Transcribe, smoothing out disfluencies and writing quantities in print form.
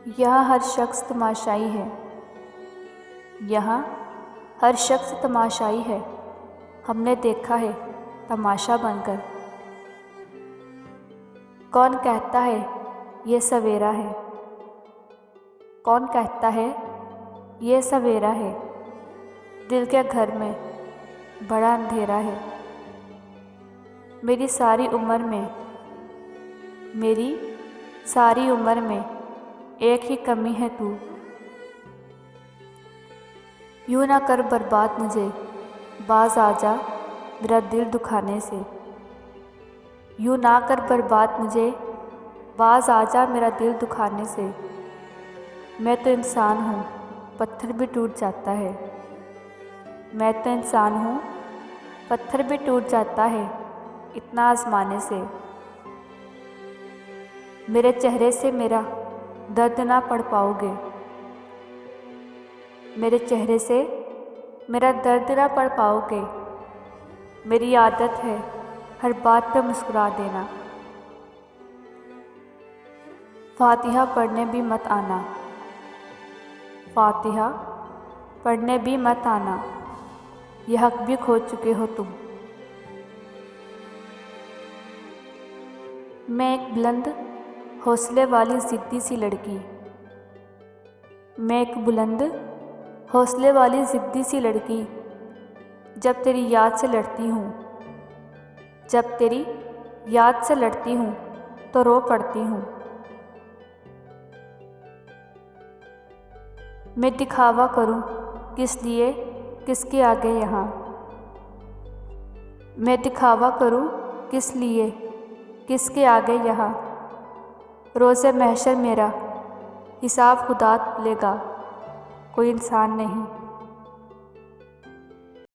यहाँ हर शख्स तमाशाई है। यहाँ हर शख्स तमाशाई है। हमने देखा है तमाशा बनकर। कौन कहता है ये सवेरा है? कौन कहता है ये सवेरा है? दिल के घर में बड़ा अंधेरा है। मेरी सारी उम्र में एक ही कमी है तू। यूँ ना कर बर्बाद मुझे, बाज आजा मेरा दिल दुखाने से। यूँ ना कर बर्बाद मुझे, बाज आजा मेरा दिल दुखाने से। मैं तो इंसान हूँ, पत्थर भी टूट जाता है। मैं तो इंसान हूँ, पत्थर भी टूट जाता है इतना आजमाने से। मेरे चेहरे से मेरा दर्द ना पढ़ पाओगे। मेरे चेहरे से मेरा दर्द ना पढ़ पाओगे। मेरी आदत है हर बात पे मुस्कुरा देना। फातिहा पढ़ने भी मत आना। फातिहा पढ़ने भी मत आना। यह हक भी खो चुके हो तुम। मैं एक बुलंद हौसले वाली ज़िद्दी सी लड़की। मैं एक बुलंद हौसले वाली ज़िद्दी सी लड़की। जब तेरी याद से लड़ती हूँ, जब तेरी याद से लड़ती हूँ तो रो पड़ती हूँ। मैं दिखावा करूँ किस लिए, किसके आगे यहाँ। मैं दिखावा करूँ किस लिए, किसके आगे यहाँ। रोज़े महशर मेरा हिसाब खुदा लेगा, कोई इंसान नहीं।